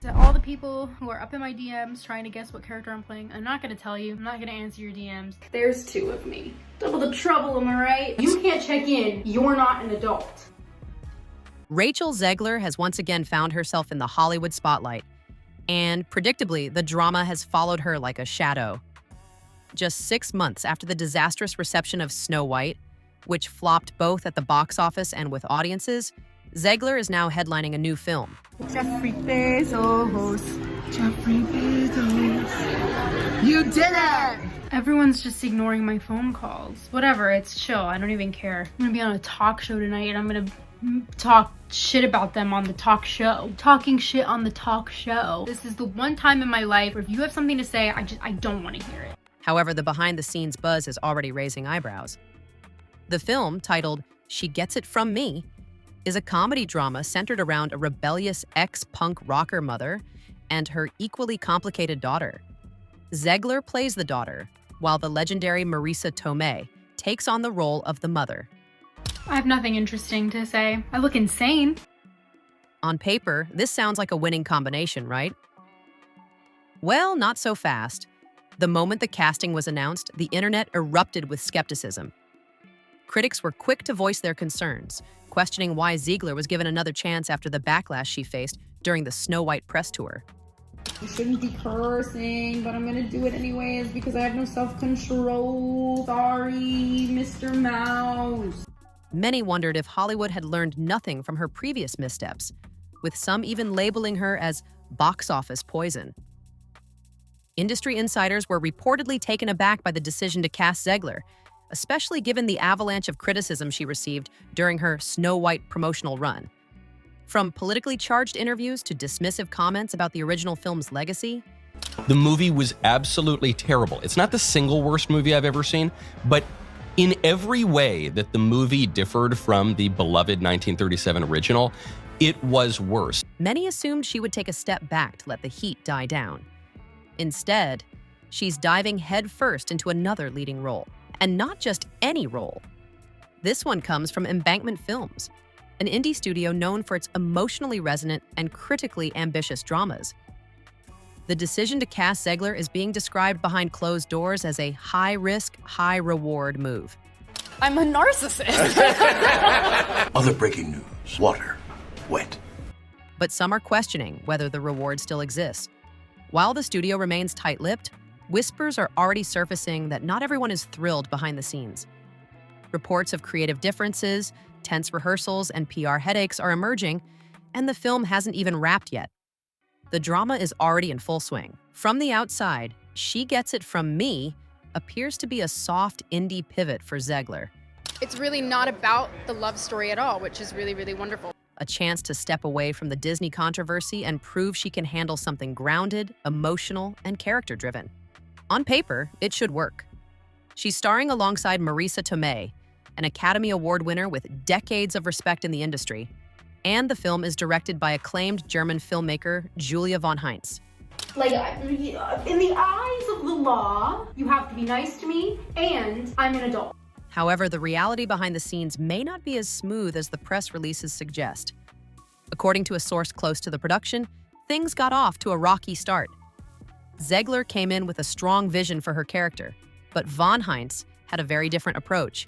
To all the people who are up in my DMs trying to guess what character I'm playing, I'm not gonna tell you. I'm not gonna answer your DMs. There's two of me. Double the trouble, am I right? You can't check in. You're not an adult. Rachel Zegler has once again found herself in the Hollywood spotlight. And predictably, the drama has followed her like a shadow. Just 6 months after the disastrous reception of Snow White, which flopped both at the box office and with audiences, Zegler is now headlining a new film. Jeffrey Bezos. Jeffrey Bezos. You did it! Everyone's just ignoring my phone calls. Whatever, it's chill. I don't even care. I'm gonna be on a talk show tonight and I'm gonna talk shit about them on the talk show. Talking shit on the talk show. This is the one time in my life where if you have something to say, I don't want to hear it. However, the behind-the-scenes buzz is already raising eyebrows. The film, titled She Gets It From Me, is a comedy drama centered around a rebellious ex-punk rocker mother and her equally complicated daughter. Zegler plays the daughter, while the legendary Marisa Tomei takes on the role of the mother. I have nothing interesting to say. I look insane. On paper, this sounds like a winning combination, right? Well, not so fast. The moment the casting was announced, the internet erupted with skepticism. Critics were quick to voice their concerns, questioning why Zegler was given another chance after the backlash she faced during the Snow White press tour. You shouldn't be cursing, but I'm gonna do it anyways because I have no self-control. Sorry, Mr. Mouse. Many wondered if Hollywood had learned nothing from her previous missteps, with some even labeling her as box office poison. Industry insiders were reportedly taken aback by the decision to cast Zegler, especially given the avalanche of criticism she received during her Snow White promotional run. From politically charged interviews to dismissive comments about the original film's legacy. The movie was absolutely terrible. It's not the single worst movie I've ever seen, but in every way that the movie differed from the beloved 1937 original, it was worse. Many assumed she would take a step back to let the heat die down. Instead, she's diving headfirst into another leading role. And not just any role. This one comes from Embankment Films, an indie studio known for its emotionally resonant and critically ambitious dramas. The decision to cast Zegler is being described behind closed doors as a high-risk, high-reward move. I'm a narcissist. Other breaking news. Water. Wet. But some are questioning whether the reward still exists. While the studio remains tight-lipped, whispers are already surfacing that not everyone is thrilled behind the scenes. Reports of creative differences, tense rehearsals, and PR headaches are emerging, and the film hasn't even wrapped yet. The drama is already in full swing. From the outside, She Gets It From Me appears to be a soft indie pivot for Zegler. It's really not about the love story at all, which is really, really wonderful. A chance to step away from the Disney controversy and prove she can handle something grounded, emotional, and character-driven. On paper, it should work. She's starring alongside Marisa Tomei, an Academy Award winner with decades of respect in the industry, and the film is directed by acclaimed German filmmaker Julia von Heinz. Like, in the eyes of the law, you have to be nice to me, and I'm an adult. However, the reality behind the scenes may not be as smooth as the press releases suggest. According to a source close to the production, things got off to a rocky start. Zegler came in with a strong vision for her character, but von Heinz had a very different approach.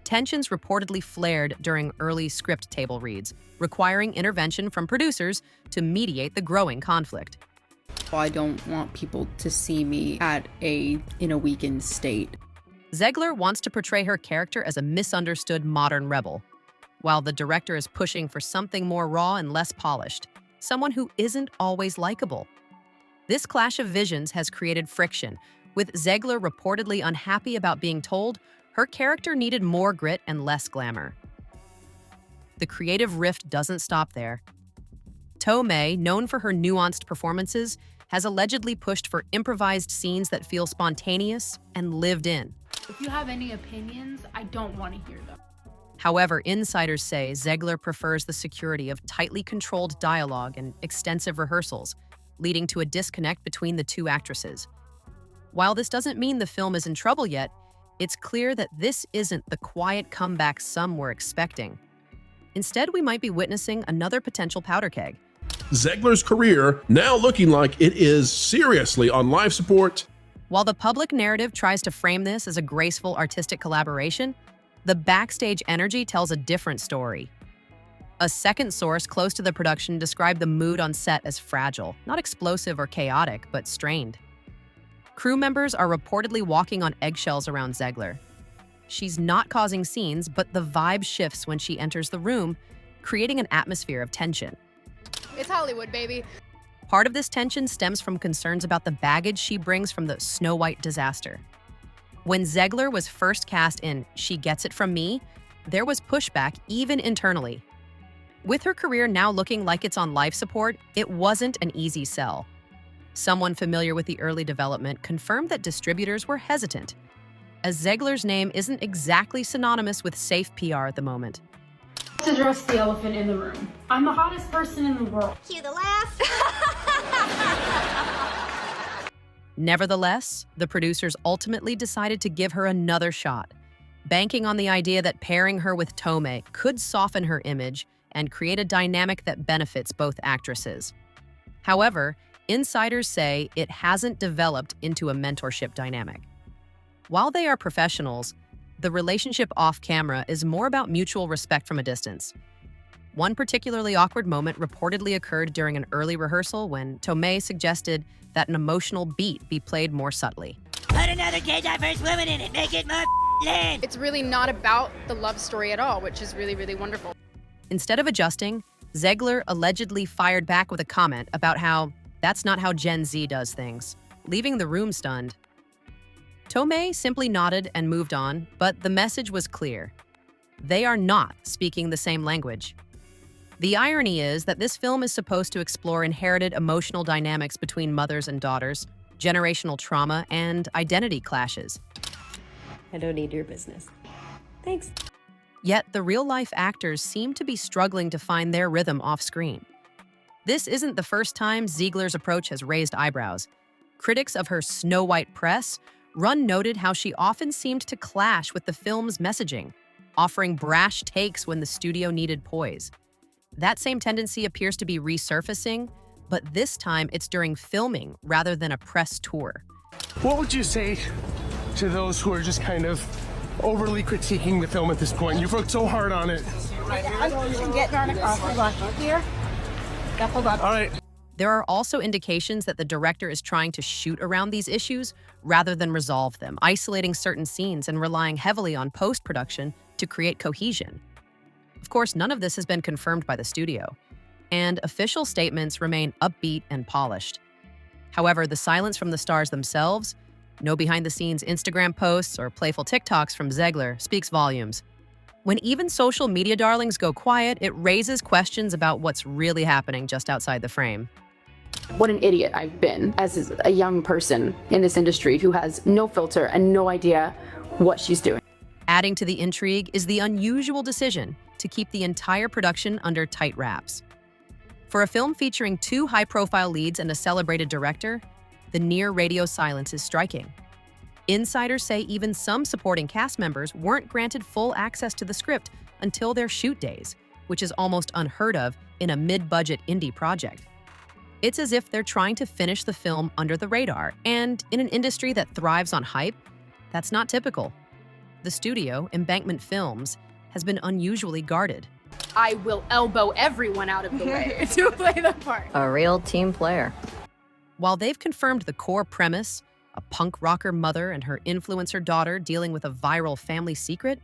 Tensions reportedly flared during early script table reads, requiring intervention from producers to mediate the growing conflict. I don't want people to see me in a weakened state. Zegler wants to portray her character as a misunderstood modern rebel, while the director is pushing for something more raw and less polished, someone who isn't always likable. This clash of visions has created friction, with Zegler reportedly unhappy about being told her character needed more grit and less glamour. The creative rift doesn't stop there. Tomei, known for her nuanced performances, has allegedly pushed for improvised scenes that feel spontaneous and lived in. If you have any opinions, I don't want to hear them. However, insiders say Zegler prefers the security of tightly controlled dialogue and extensive rehearsals, leading to a disconnect between the two actresses. While this doesn't mean the film is in trouble yet, it's clear that this isn't the quiet comeback some were expecting. Instead, we might be witnessing another potential powder keg. Zegler's career now looking like it is seriously on life support. While the public narrative tries to frame this as a graceful artistic collaboration, the backstage energy tells a different story. A second source close to the production described the mood on set as fragile, not explosive or chaotic, but strained. Crew members are reportedly walking on eggshells around Zegler. She's not causing scenes, but the vibe shifts when she enters the room, creating an atmosphere of tension. It's Hollywood, baby. Part of this tension stems from concerns about the baggage she brings from the Snow White disaster. When Zegler was first cast in She Gets It From Me, there was pushback even internally. With her career now looking like it's on life support, it wasn't an easy sell. Someone familiar with the early development confirmed that distributors were hesitant, as Zegler's name isn't exactly synonymous with safe PR at the moment. To address the elephant in the room. I'm the hottest person in the world. Cue the laugh. Nevertheless, the producers ultimately decided to give her another shot, banking on the idea that pairing her with Tomei could soften her image and create a dynamic that benefits both actresses. However, insiders say it hasn't developed into a mentorship dynamic. While they are professionals, the relationship off-camera is more about mutual respect from a distance. One particularly awkward moment reportedly occurred during an early rehearsal when Tomei suggested that an emotional beat be played more subtly. Put another gay diverse woman in it. Make it more lit. It's really not about the love story at all, which is really, really wonderful. Instead of adjusting, Zegler allegedly fired back with a comment about how that's not how Gen Z does things, leaving the room stunned. Tomei simply nodded and moved on, but the message was clear. They are not speaking the same language. The irony is that this film is supposed to explore inherited emotional dynamics between mothers and daughters, generational trauma, and identity clashes. I don't need your business. Thanks. Yet the real-life actors seem to be struggling to find their rhythm off-screen. This isn't the first time Zegler's approach has raised eyebrows. Critics of her Snow White press noted how she often seemed to clash with the film's messaging, offering brash takes when the studio needed poise. That same tendency appears to be resurfacing, but this time it's during filming rather than a press tour. What would you say to those who are just kind of overly critiquing the film at this point? You've worked so hard on it. I'm getting on across the block here. Hold on. All right. There are also indications that the director is trying to shoot around these issues rather than resolve them, isolating certain scenes and relying heavily on post-production to create cohesion. Of course, none of this has been confirmed by the studio, and official statements remain upbeat and polished. However, the silence from the stars themselves, no behind-the-scenes Instagram posts or playful TikToks from Zegler, speaks volumes. When even social media darlings go quiet, it raises questions about what's really happening just outside the frame. What an idiot I've been as a young person in this industry who has no filter and no idea what she's doing. Adding to the intrigue is the unusual decision to keep the entire production under tight wraps. For a film featuring two high-profile leads and a celebrated director, the near radio silence is striking. Insiders say even some supporting cast members weren't granted full access to the script until their shoot days, which is almost unheard of in a mid-budget indie project. It's as if they're trying to finish the film under the radar, and in an industry that thrives on hype, that's not typical. The studio, Embankment Films, has been unusually guarded. I will elbow everyone out of the way to play the part. A real team player. While they've confirmed the core premise, a punk rocker mother and her influencer daughter dealing with a viral family secret,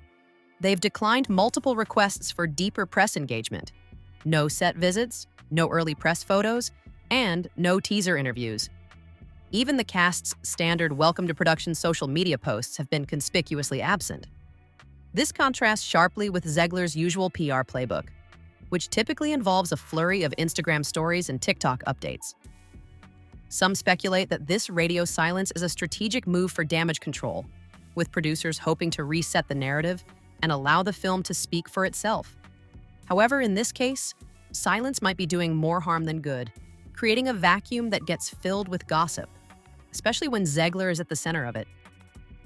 they've declined multiple requests for deeper press engagement. No set visits, no early press photos, and no teaser interviews. Even the cast's standard welcome to production social media posts have been conspicuously absent. This contrasts sharply with Zegler's usual PR playbook, which typically involves a flurry of Instagram stories and TikTok updates. Some speculate that this radio silence is a strategic move for damage control, with producers hoping to reset the narrative and allow the film to speak for itself. However, in this case, silence might be doing more harm than good, creating a vacuum that gets filled with gossip, especially when Zegler is at the center of it.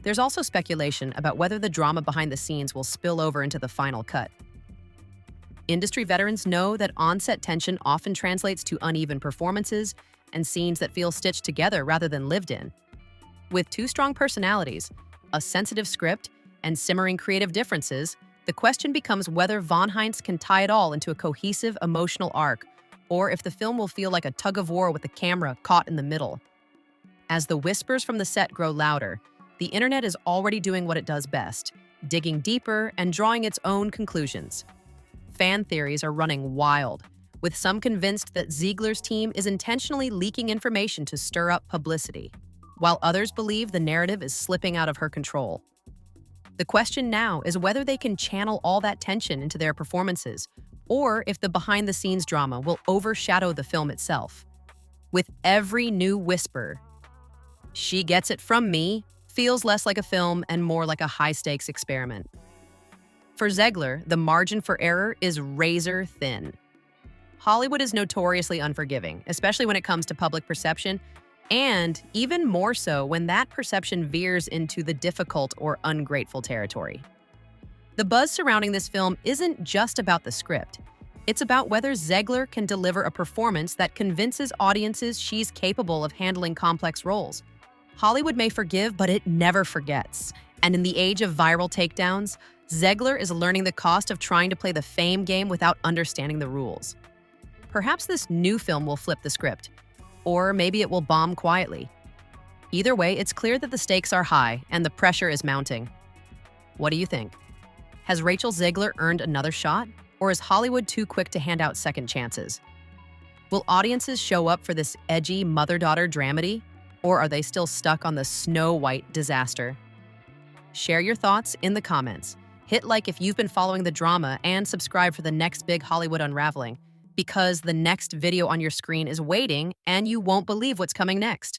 There's also speculation about whether the drama behind the scenes will spill over into the final cut. Industry veterans know that on-set tension often translates to uneven performances and scenes that feel stitched together rather than lived in. With two strong personalities, a sensitive script, and simmering creative differences, the question becomes whether von Heinz can tie it all into a cohesive emotional arc, or if the film will feel like a tug-of-war with the camera caught in the middle. As the whispers from the set grow louder, the internet is already doing what it does best, digging deeper and drawing its own conclusions. Fan theories are running wild, with some convinced that Zegler's team is intentionally leaking information to stir up publicity, while others believe the narrative is slipping out of her control. The question now is whether they can channel all that tension into their performances, or if the behind-the-scenes drama will overshadow the film itself. With every new whisper, "She gets it from me," feels less like a film and more like a high-stakes experiment. For Zegler, the margin for error is razor thin. Hollywood is notoriously unforgiving, especially when it comes to public perception, and even more so when that perception veers into the difficult or ungrateful territory. The buzz surrounding this film isn't just about the script. It's about whether Zegler can deliver a performance that convinces audiences she's capable of handling complex roles. Hollywood may forgive, but it never forgets. And in the age of viral takedowns, Zegler is learning the cost of trying to play the fame game without understanding the rules. Perhaps this new film will flip the script, or maybe it will bomb quietly. Either way, it's clear that the stakes are high and the pressure is mounting. What do you think? Has Rachel Zegler earned another shot, or is Hollywood too quick to hand out second chances? Will audiences show up for this edgy mother-daughter dramedy, or are they still stuck on the Snow White disaster? Share your thoughts in the comments. Hit like if you've been following the drama, and subscribe for the next big Hollywood unraveling, because the next video on your screen is waiting and you won't believe what's coming next.